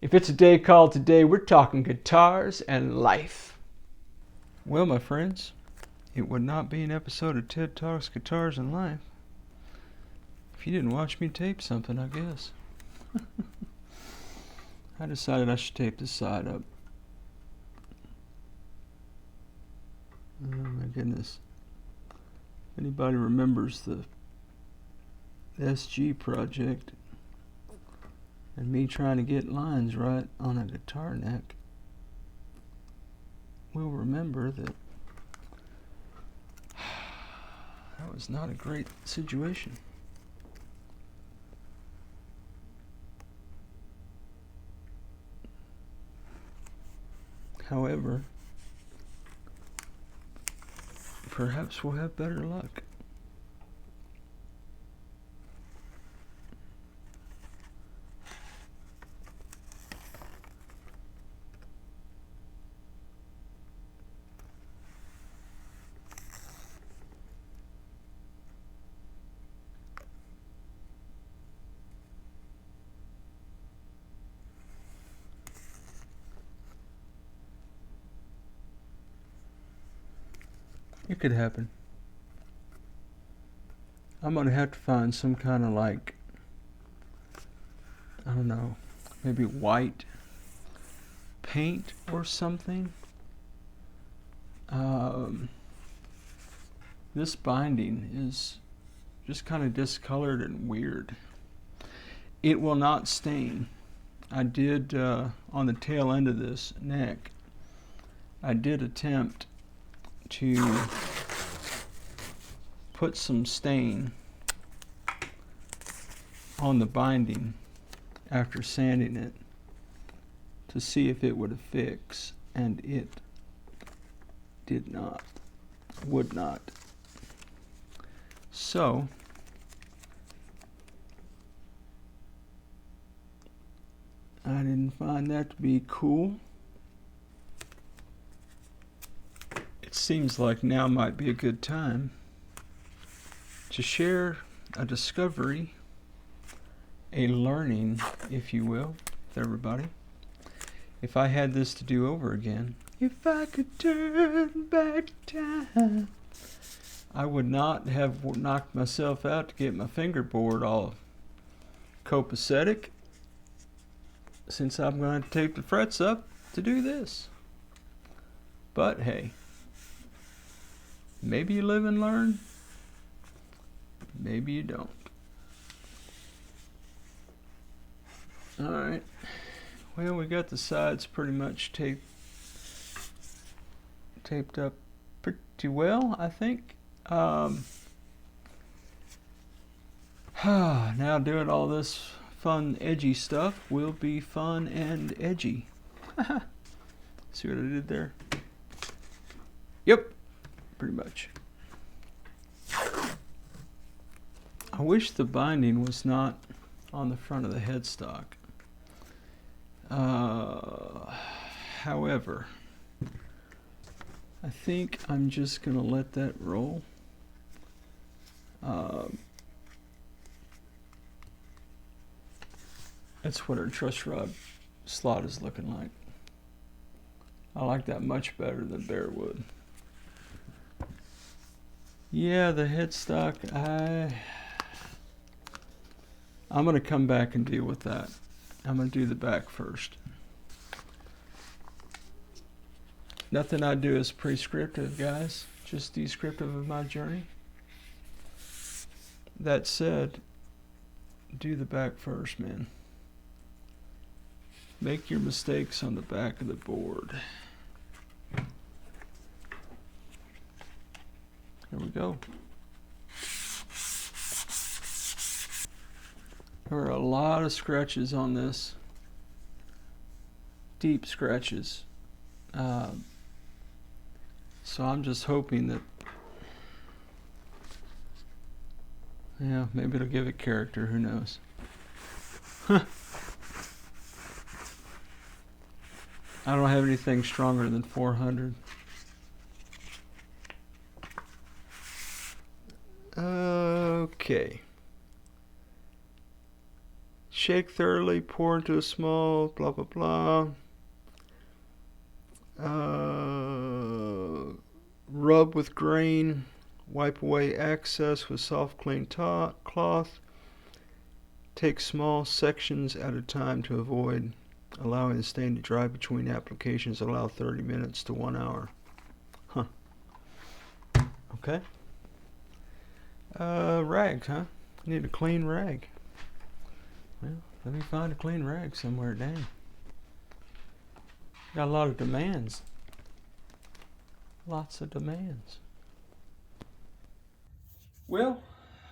If it's a day called today, we're talking guitars and life. Well, my friends, it would not be an episode of Ted Talks Guitars and Life if you didn't watch me tape something, I guess. I decided I should tape this side up. Oh my goodness. If anybody remembers the SG project and me trying to get lines right on a guitar neck, will remember that that was not a great situation. However, perhaps we'll have better luck. It could happen. I'm gonna have to find some kind of like, I don't know, maybe white paint or something. This binding is just kind of discolored and weird. It will not stain. I did, on the tail end of this neck, I did attempt to put some stain on the binding after sanding it to see if it would affix, and it did not, would not. So I didn't find that to be cool. It seems like now might be a good time to share a discovery, a learning, if you will, with everybody. If I had this to do over again, if I could turn back time, I would not have knocked myself out to get my fingerboard all copacetic, since I'm going to tape the frets up to do this. But hey, maybe you live and learn, maybe you don't. Alright, well, we got the sides pretty much taped up pretty well, I think. Now doing all this fun edgy stuff will be fun and edgy. See what I did there? Yep, pretty much. I wish the binding was not on the front of the headstock. However, I think I'm just gonna let that roll. That's what our truss rod slot is looking like. I like that much better than bare wood. Yeah, the headstock, I'm gonna come back and deal with that. I'm gonna do the back first. Nothing I do is prescriptive, guys. Just descriptive of my journey. That said, do the back first, man. Make your mistakes on the back of the board. There we go. There are a lot of scratches on this. Deep scratches. So I'm just hoping that, yeah, maybe it'll give it character, who knows. I don't have anything stronger than 400. Okay. shake thoroughly, pour into a small, blah, blah, blah. Rub with grain, wipe away excess with soft, clean cloth. Take small sections at a time to avoid allowing the stain to dry between applications. Allow 30 minutes to 1 hour. Huh. Okay. Rags, huh? Need a clean rag. Well, let me find a clean rag somewhere, dang. Got a lot of demands. Lots of demands. Well,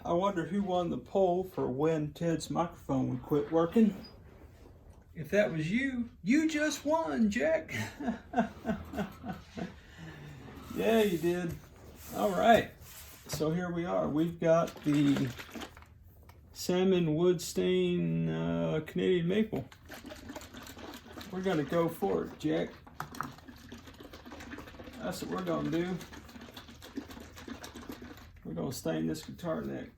I wonder who won the poll for when Ted's microphone would quit working. If that was you, you just won, Jack. Yeah, you did. All right. So here we are. We've got the Saman wood stain Canadian maple. We're going to go for it, Jack. That's what we're going to do. We're going to stain this guitar neck.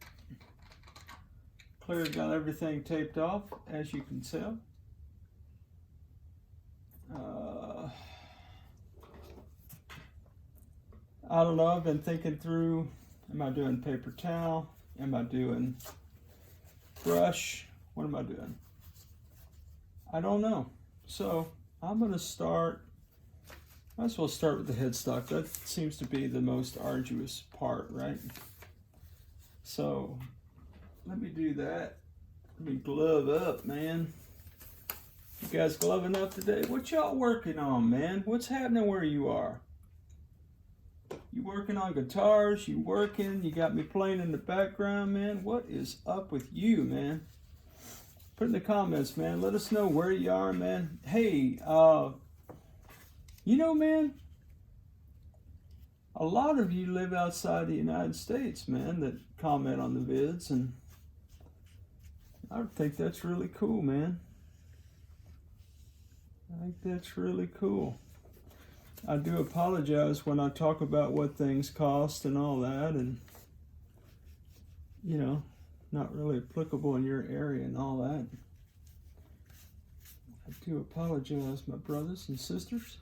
Clear's got everything taped off, as you can tell. I don't know, I've been thinking through, am I doing paper towel? Am I doing brush? What am I doing? I don't know. So I'm going to start, might as well start with the headstock. That seems to be the most arduous part, right? So let me do that. Let me glove up, man. You guys gloving up today? What y'all working on, man? What's happening where you are? You working on guitars? You working? You got me playing in the background, man? What is up with you, man? Put in the comments, man. Let us know where you are, man. Hey, you know, man, a lot of you live outside the United States, man, that comment on the vids, and I think that's really cool, man. I think that's really cool. I do apologize when I talk about what things cost and all that, and, you know, not really applicable in your area and all that. I do apologize, my brothers and sisters.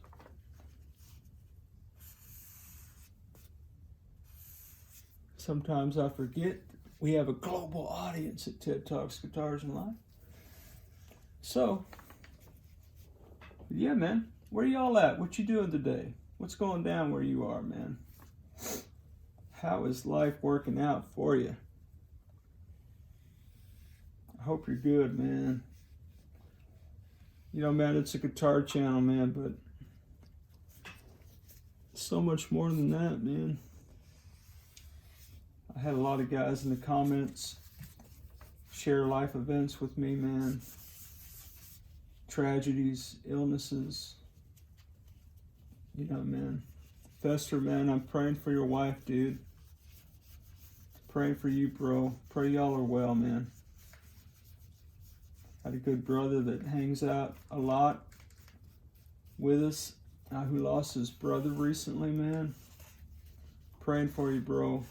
Sometimes I forget we have a global audience at TED Talks Guitars and Life. So, yeah, man. Where y'all at? What you doing today? What's going down where you are, man? How is life working out for you? I hope you're good, man. You know, man, it's a guitar channel, man, but so much more than that, man. I had a lot of guys in the comments share life events with me, man. Tragedies, illnesses. You know, man. Fester, man, I'm praying for your wife, dude. Praying for you, bro. Pray y'all are well, man. Had a good brother that hangs out a lot with us, who lost his brother recently, man. Praying for you, bro.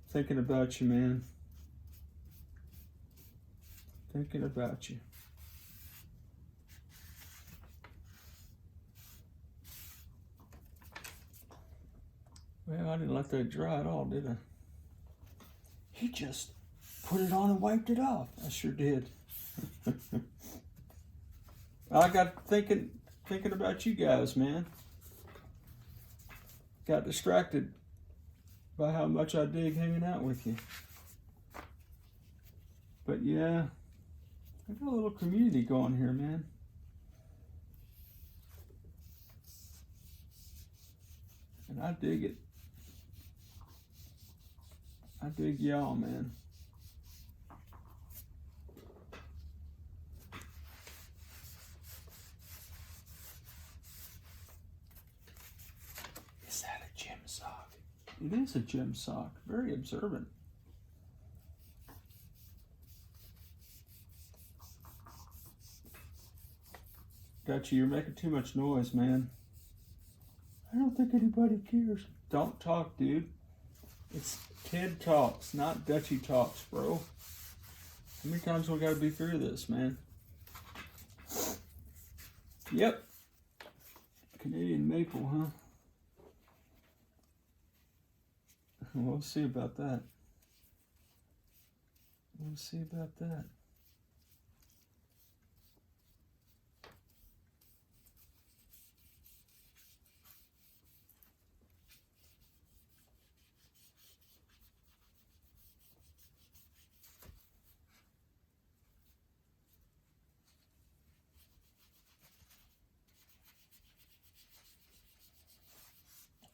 Thinking about you, man. Thinking about you. Well, I didn't let that dry at all, did I? He just put it on and wiped it off. I sure did. I got thinking about you guys, man. Got distracted by how much I dig hanging out with you. But yeah, I got a little community going here, man. And I dig it. I dig y'all, man. Is that a gem sock? It is a gem sock. Very observant. Got you. You're making too much noise, man. I don't think anybody cares. Don't talk, dude. It's TED Talks, not Dutchy Talks, bro. How many times we gotta be through this, man? Yep. Canadian maple, huh? We'll see about that. We'll see about that.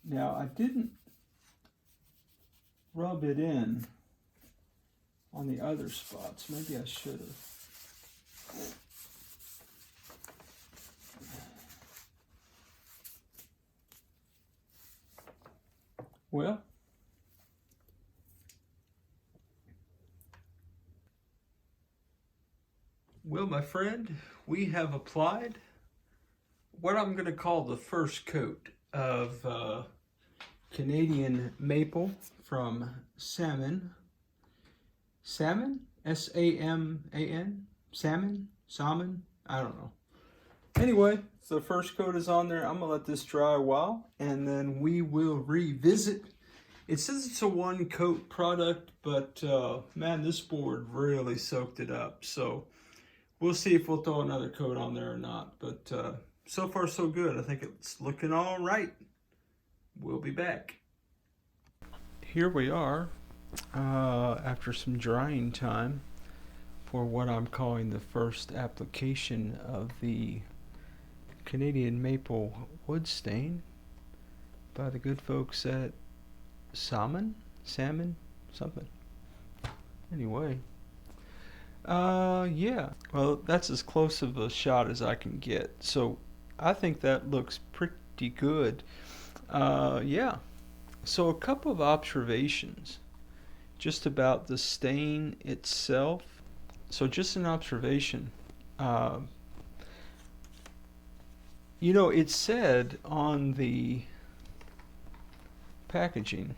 Now, I didn't rub it in on the other spots. Maybe I should have. Well, my friend, we have applied what I'm going to call the first coat of Canadian maple from Saman. Saman? S-A-M-A-N? Saman? Saman? I don't know. Anyway, so the first coat is on there. I'm going to let this dry a while, and then we will revisit. It says it's a one coat product, but man, this board really soaked it up. So we'll see if we'll throw another coat on there or not. But so far so good. I think it's looking all right. We'll be back. Here we are after some drying time for what I'm calling the first application of the Canadian maple wood stain by the good folks at Saman, something. Anyway, yeah, well, that's as close of a shot as I can get. So I think that looks pretty good. Yeah, so a couple of observations just about the stain itself. So just an observation. You know, it said on the packaging,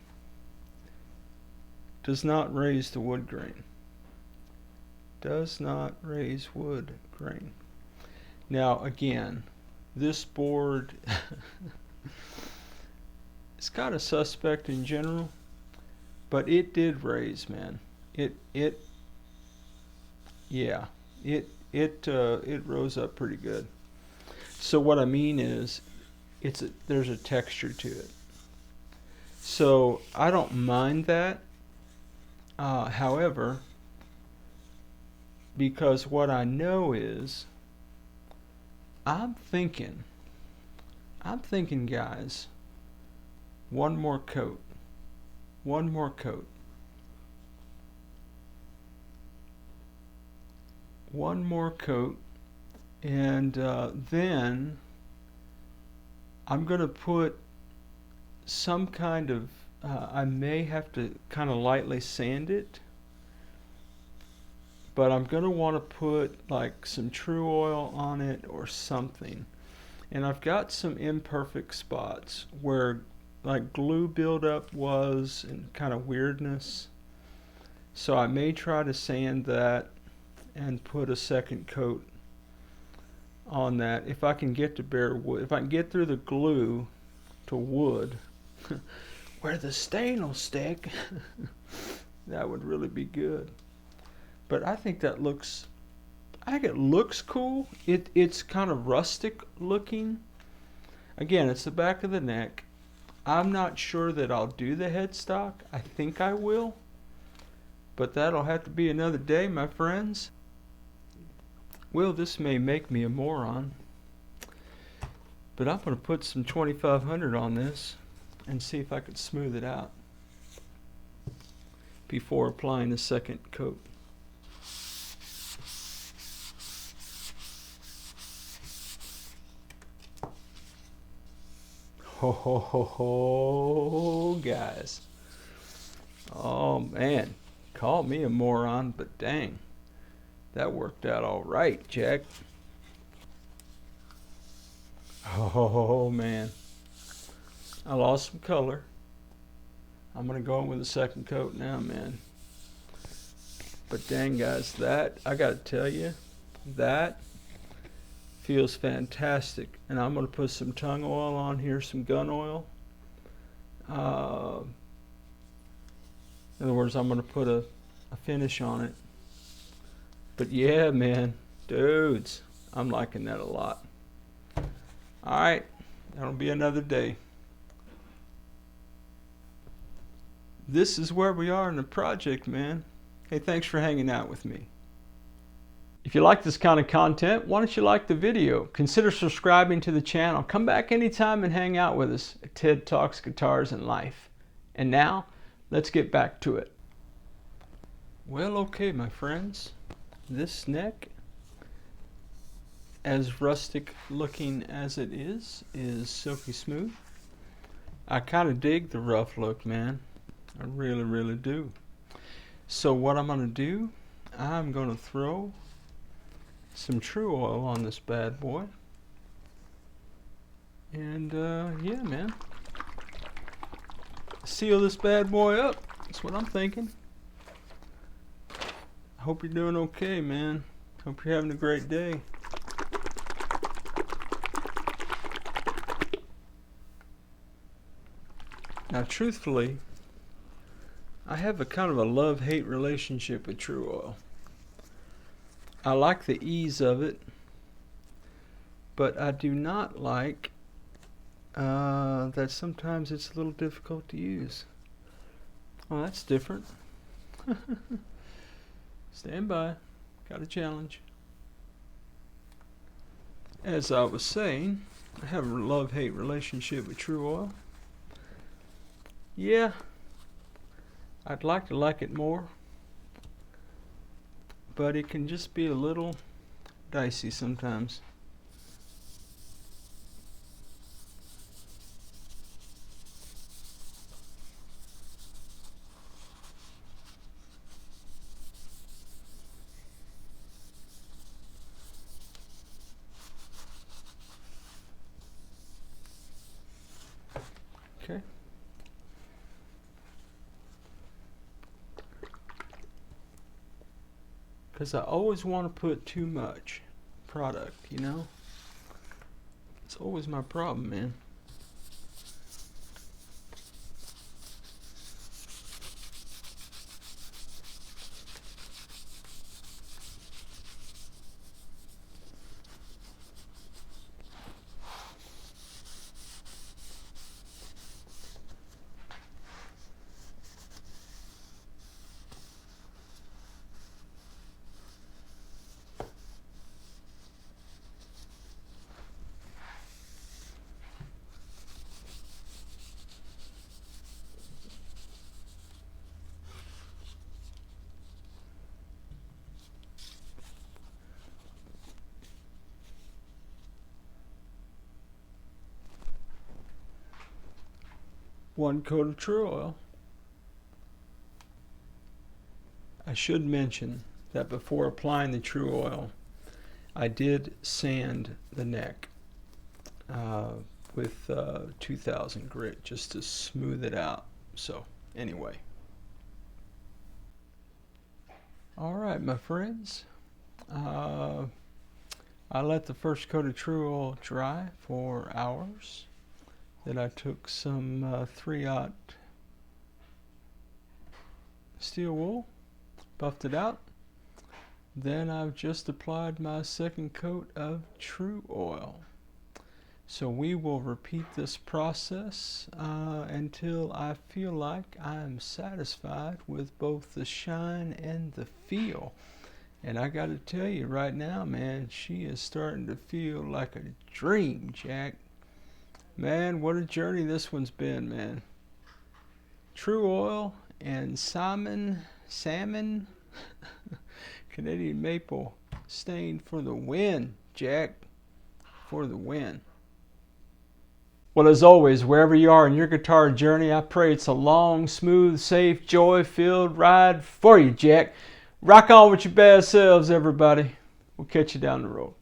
does not raise the wood grain. Does not raise wood grain. Now again, this board it's got a suspect in general, but it did raise, man. It rose up pretty good. So what I mean is, there's a texture to it. So I don't mind that. However, because what I know is, I'm thinking, guys, one more coat. One more coat. One more coat. And then I'm going to put some kind of, I may have to kind of lightly sand it, but I'm going to want to put like some Tru-oil on it or something. And I've got some imperfect spots where like glue buildup was and kind of weirdness. So I may try to sand that and put a second coat on that if I can get to bare wood. If I can get through the glue to wood where the stain will stick, that would really be good. But I think that looks, I think it looks cool. It's kind of rustic looking. Again, it's the back of the neck. I'm not sure that I'll do the headstock. I think I will, but that'll have to be another day, my friends. Well, this may make me a moron, but I'm going to put some 2500 on this and see if I can smooth it out before applying the second coat. Ho ho ho ho, guys. Oh man, call me a moron, but dang, that worked out all right, Jack. Oh man, I lost some color. I'm gonna go in with a second coat now, man. But dang guys, that, I gotta tell you, that feels fantastic. And I'm gonna put some tongue oil on here, some gun oil. In other words, I'm gonna put a finish on it. But yeah, man, dudes, I'm liking that a lot. Alright, that'll be another day. This is where we are in the project, man. Hey, thanks for hanging out with me. If you like this kind of content, why don't you like the video? Consider subscribing to the channel. Come back anytime and hang out with us at Ted Talks Guitars and Life. And now, let's get back to it. Well, okay, my friends. This neck, as rustic looking as it is silky smooth. I kind of dig the rough look, man. I really, really do. So what I'm going to do, I'm going to throw some Tru-oil on this bad boy. And yeah, man. Seal this bad boy up. That's what I'm thinking. I hope you're doing okay, man. Hope you're having a great day. Now, truthfully, I have a kind of a love-hate relationship with Tru-oil. I like the ease of it, but I do not like that sometimes it's a little difficult to use. Oh, that's different. Stand by. Got a challenge. As I was saying, I have a love-hate relationship with Tru-oil. Yeah, I'd like to like it more, but it can just be a little dicey sometimes. Okay. Because I always want to put too much product, you know? It's always my problem, man. One coat of Tru-oil. I should mention that before applying the Tru-oil, I did sand the neck with 2000 grit just to smooth it out. So anyway. Alright, my friends. I let the first coat of Tru-oil dry for hours. Then I took some 3/0 steel wool, buffed it out. Then I've just applied my second coat of Tru-oil. So we will repeat this process until I feel like I'm satisfied with both the shine and the feel. And I got to tell you right now, man, she is starting to feel like a dream, Jack. Man, what a journey this one's been, man. Tru-oil and Saman, Canadian maple stain for the win, Jack. For the win. Well, as always, wherever you are in your guitar journey, I pray it's a long, smooth, safe, joy-filled ride for you, Jack. Rock on with your bad selves, everybody. We'll catch you down the road.